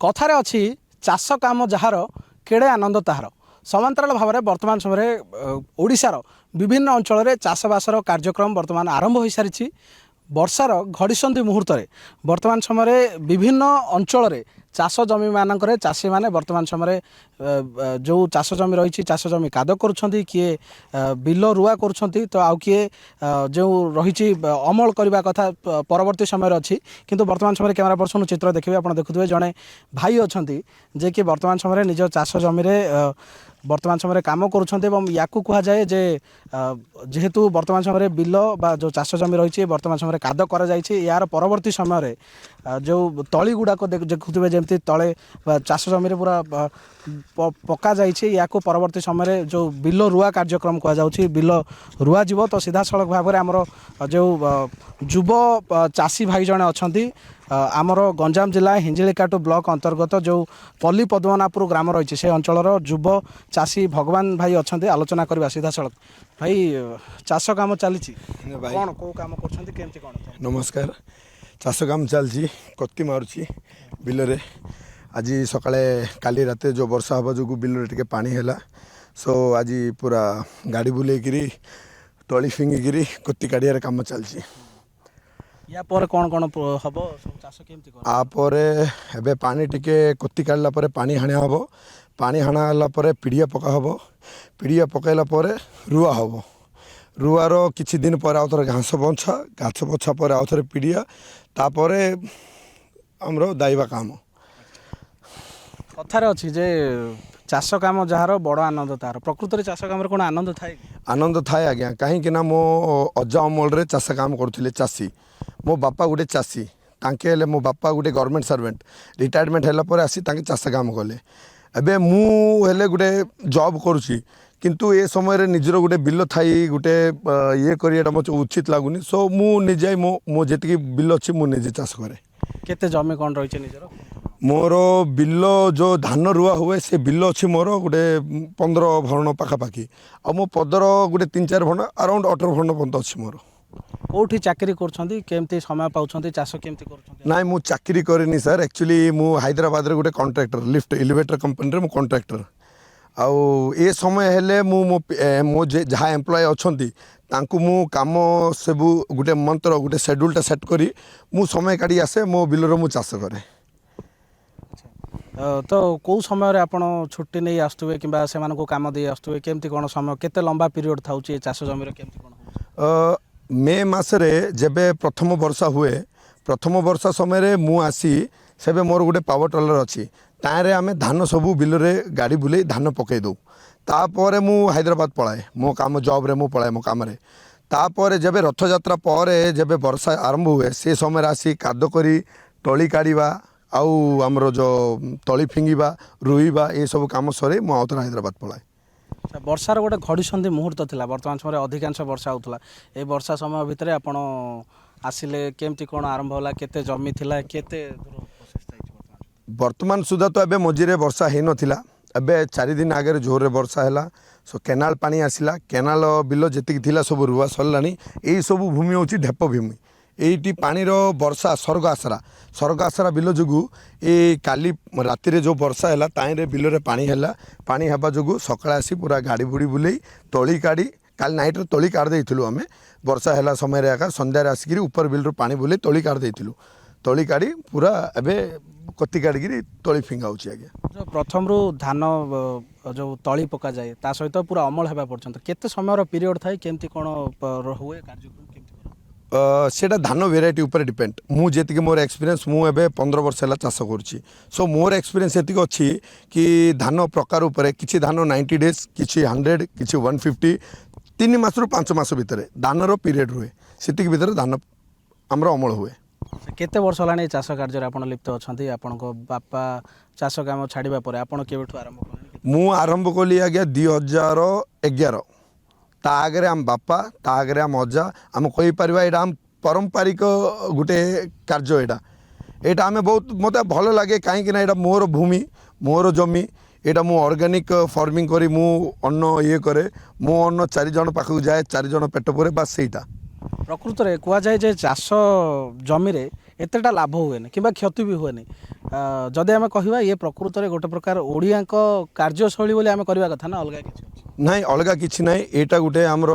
कथार अच्छी चाष काम जार केड़े आनंद ताहार समांतराल भाव में वर्तमान समय ओडिशार विभिन्न अंचल चाषबासर कार्यक्रम वर्तमान आरंभ हो सारी वर्षार घड़ीसंधि मुहूर्त वर्तमान समय विभिन्न अंचल चाष जमी मानक चाषी मैंने वर्तमान समय जो चाष जमी रही चाष जमी काद कर किए बिल रुआ कर तो आउ किए जो रही अमल करने कथा परवर्ती समय अच्छी किंतु वर्तमान समय कैमेरा पर्सन चित्र देखिए आप देखुए जड़े भाई अच्छा जे कि वर्तमान समय निज चाष जमी वर्तमान समय काम करुँच या कहुए जे जेहेतु वर्तमान समय बिल बा जो चाष जमी रही वर्तमान समय काद कर यार परवर्ती समय जो तली गुड़ाक देखुए जमी तले चाष जमी पूरा पका या परवर्ती समय जो बिल रुआ कार्यक्रम कहुच्छी बिल रुआ जीव तो सीधा सड़क भाव में आमर जो युव चाषी भाई जड़े अच्छा आमर गंजाम जिला हिंजिलिकाटू ब्लॉक अंतर्गत जो पल्ली पद्मनापुर ग्राम रही से अंचल युव चाषी भगवान भाई अच्छा आलोचना करवा सीधा सड़क भाई चाष काम चली कौन कौ काम कर नमस्कार चाष काम चलती कत्ती मारुची बिल आज सकाळे काली राते जो वर्षा हवा जो बिल टे पानी है सो आज पूरा गाड़ी बुलेकिरी तली फिंगिकी कत्ती काढ़ काम चलती या पर कौन कौन हम चाष केमती आपर एबे पानी टिके कत्ती काढ़ला परे पानी हाणा हम पानी हाणा परे पिड़िया पका हम पिड़िया पकैला परे रुआ हम रुआर किछि दिन पर आउ थे घास बछा घास बछा पर आउ थे पिड़िया तापर आमर दाइबा काम कथार अच्छी जे चाष काम जार बड़ आनंद तार प्रकृत में चाष काम कौन आनंद थाए आनंद थाए आज्ञा कहीं मो अजा अमल चाष काम करुले चाषी मो बापा गोटे चाषी तांके मो बापा गोटे गवर्नमेंट सर्वेंट रिटायरमेंट है आसी चाष काम कले एबे मुझे गोटे जॉब करुँची किंतु ए समय निजर गोटे बिल थाई गोटे ये करिया मत उचित लगुनि सो मुझे मो जी बिल अच्छी मुझे चाष करे केते जमी कौन रही निजर मोर बिल जो धान रुआ हुए से बिल अच्छी मोर गोटे 15 भरण पाखापाखि आ मो पदर गोटे 3-4 भरण अराउंड 18 भरण पर्यंत अच्छी मोर कौटी चाकरी करमती समय पाँच चाष केमती कर ना मु चाकरी करनी सर एक्चुअली मु हैदराबाद रे गोटे कॉन्ट्रैक्टर लिफ्ट एलिवेटर कंपनी रे मु कॉन्ट्रैक्टर आउ ए समय हेले मो जहाँ एम्प्लॉय अच्छी तांकु मु काम सबू गोटे मंत्र गोटे शेड्यूलटा सेट करी मु समय काढ़ी आसे मो बिलर मु चाष करे तो कौ समय आप छुट्टी नहीं आसुवे कि कम दे आसुवे केमती कौन समय केते लंबा पीरियड था चाष जमी केमती कौन मे मसरे जेबे प्रथम वर्षा हुए प्रथम वर्षा समय मु आसी सेबे मोर गोटे पावर ट्रलर अच्छी तारे आमे धान सबू बिल रे गाड़ी बुले धान पकई दो तापर मु हैदराबाद पलाए मो काम जॉब रे मु पलाए मो काम रे तापर जेबे रथ यात्रा पर जेबे वर्षा आरंभ हुए से समय आसी काद करी तली काढ़ा आउ आमर जो तली फिंगिबा रुईबा ये सब काम सरे मु आउथरा हैदराबाद पलाए वर्षार गोटे घड़ीसंधि मुहूर्त थिला वर्तमान समय अधिकांश वर्षा होता ए वर्षा समय भितर आपण आसिले केमती कौन आरंभ होला केते जमी थिला केते वर्तमान सुधा तो एबे मझिरे वर्षा है नथिला एबे 4 दिन आगे जोर रे वर्षा हैला सो केनाल पानी आसिला केनाल बिल जेतिक थिला सब रुआ सरलानी एई सब भूमि होची ढेप भूमि एटी पानीर वर्षा स्वर्ग आसरा बिल जो ये काली राति रे जो वर्षा है ताईरे बिल रे पानी हवा जो सकाଳେ आसी पूरा गाड़ी बुड़ी बुले तली काढ़ी काल नाइट तली काढ़ देइथिलु आमे वर्षा है समय आका संध्यारे आसिक ऊपर बिल रू पानी बुले तली काढ़ देइथिलु तली काढ़ी पूरा एबे कत्ती काढ़ी तली फिंगाउची आज्ञा जो प्रथम रू धान जो तली पका जाए ता सहित पूरा अमल हेबा पर्यंत केते समय पीरियड थाए केमती कौन हुए कार्यक्रम सेटा धान वेराइटी ऊपर डिपेंड मुझे मोर एक्सपीरियंस मुझे 15 वर्ष है चाष करुँची सो मोर एक्सपीरियंस एतिक अच्छी कि धान प्रकार उपरे किछि धान 90 डेज किछि 100 किछि 150 3 मास रु 5 मास भितर धानर पीरियड रुए सेतिक भितर धान आमर अमल हुए केते वर्ष होलानी चाष कार्य आप लिप्त अच्छा आपण बापा चाष काम छाड़ा पर आप आरंभ कले मु आरंभ कली आज्ञा 2011 ता आगे आम बापा ता आगे आम अजा आम कहीपर यहाँ आम पारंपरिक गोटे कार्य यहाँ आम बहुत मत भल लगे कहीं यहाँ मोर भूमि मोर जमी यहाँ मु ऑर्गेनिक फार्मिंग करी मु अन्न ये करे मो अन्न 4 जन पाखक जाए 4 जन पेट पूरे बास सेटा प्रकृत में कहुए जे चाष जमी एतेटा लाभ हुए कि क्षति भी हुए जदि आम कह ये प्रकृत में गोटे प्रकार ओडिया कार्यशैली बोली आम करवा कथा ना अलग किसी नाई अलग किसी ना यहाँ गोटे आमर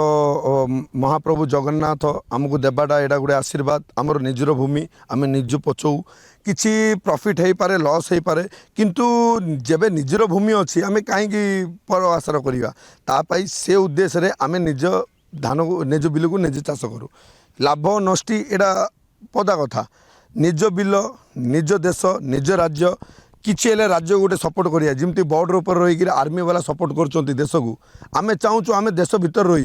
महाप्रभु जगन्नाथ आमको देवाटा यहाँ गोटे आशीर्वाद आमर निजर भूमि आम निज पचौ किसी प्रॉफिट हो पारे लॉस हो पारे किंतु जेबे निजर भूमि अच्छी आम कहीं पर आशा करवा से उद्देश्य रे आम निज धान को निज बिल को निजे चाष करूँ लाभ नष्टि यहाँ पदा कथा निज बिल निज देश निज राज्य किसी हेल्ले राज्य गोटे सपोर्ट करिया जमी बॉर्डर ऊपर रही आर्मी वाला सपोर्ट कर देश को आम चाहूँ आम देश भितर रही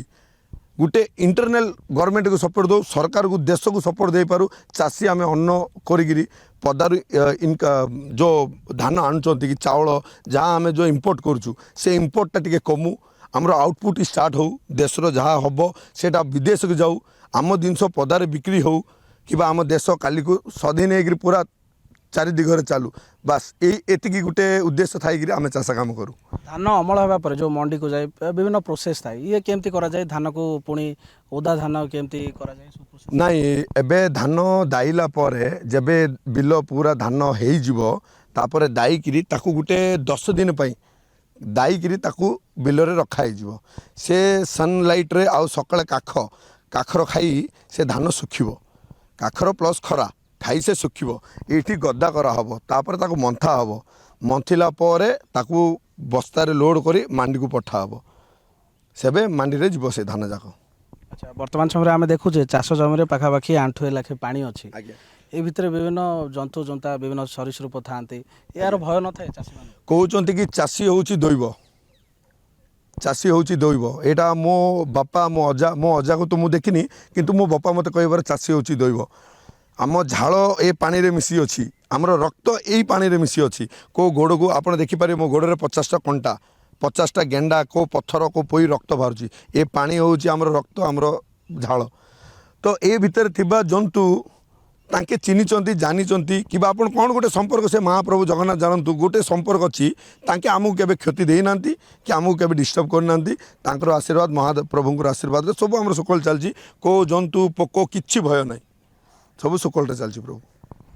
गोटे इंटरनेल गवर्नमेंट को सपोर्ट दो सरकार को देश को सपोर्ट दे पारू चाषी आम अन्न करी पदार जो धान आणुंट कि चाउल जहाँ आम जो इम्पोर्ट करुँ से इम्पोर्टा टी कमु आमर आउटपुट स्टार्ट हो देशर जहाँ हम से विदेश को जाऊ आम जिनस पदार बिक्री हो कि आम देश काली को स्वाधीन हो पूरा चारि दिगरे चालू बास एति गोटे उद्देश्य थी आम चाष काम करूँ धान अमल होगा पर जो मंडी को जाए विभिन्न प्रोसेस थाए ये केमती करा जाए धान को पुणी ओदा धान केमती करा जाए नाई एबे धान दाइला परे जबे बिल पूरा धान हेई जिवो तापरे दाइकिरी ताकू गोटे 10 दिन पई दाइकिरी ताकू बिल रे रखा हे जिवो से सनलाइट रे आउ सकाळे काखर खाई से धान सुखिबो काखर प्लस खरा खाई से सुखिबो एठी गद्दा करा हबो तापरे ताकू मंथा हबो मंथिला परे ताकू बस्तारे लोड करी मांडी को पठा हबो सेबे मांडी रे जिवो से धान जाक अच्छा वर्तमान समय आम देखुचे चाष जमी पाखापाखि 8 लाख पानी अच्छी आज्ञा ए भितर विभिन्न जंतु जंता विभिन्न सरीसृप था यार भय न था चाषी कहते कि चाषी हूँ दैव चाषी हूँ दैव यहाँ मो बापा मो अजा को तो मुझे देखनी किंतु मो बापा मत कह चाषी हूँ दैव आम झाड़ ए पानी रे मिसी अच्छी आमर रक्त यही पानी रे मिसी अच्छी को गोड़ को आप देखिपारे मो गोड़ में 50टा कंटा 50टा गेंडा को पत्थर को पोई रक्त बाहर ए पानी हूँ आमर रक्त आमर झाड़ तो ए भितर थिबा जंतु तांके चिन्हिचंती जानिचंती कि आपण कौन गोटे संपर्क से महाप्रभु जगन्नाथ जानतु गोटे संपर्क अच्छी तांके आमको केबे क्षति देना कि आमको केबे डिस्टर्ब करना आशीर्वाद महाप्रभुଙ୍କର आशीर्वाद सब आम सुकल चलती को जंतु पोक किछि भय ना सब सुकल चलती प्रभु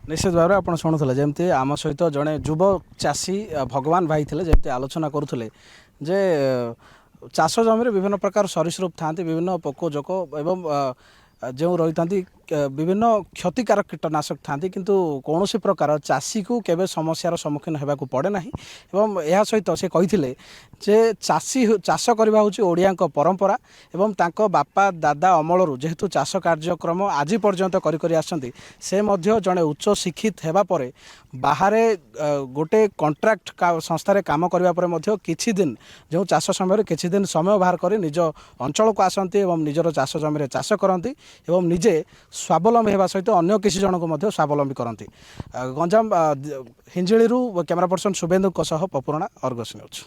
निश्चित भाव में आप शुणुले जमी आम सहित जड़े युव चाषी भगवान भाई थे जमी आलोचना करुले जे चाष जमी विभिन्न प्रकार सरीसृप था विभिन्न पोक जोक एवं जो रही था विभिन्न क्षतिकारक कीटनाशक था किंतु कौन प्रकार चाषी को केबे समस्यार सम्मुखीन होगा पड़े ना एवं यह सहित से कही जे चाषी चाष करवा हूँ ओडिया परंपरा एवं तांको बापा दादा अमलरू जेहेतु चाष कार्यक्रम आज पर्यंत से मध्य जड़े उच्च शिक्षित होगा पर बाहर गोटे कंट्राक्ट संस्था काम करने किछि दिन जो चाष समय किछि दिन समय बाहर कर निज अंचल को आसती एवं निजर चाष जमी चाष करती एवं निजे स्वावलम्बी होगा सहित अन्य किसी जन को स्वावलम्बी करती गंजाम हिंजिली कैमरा पर्सन शुभेन्दु पपुरणा अर्गस न्यूज।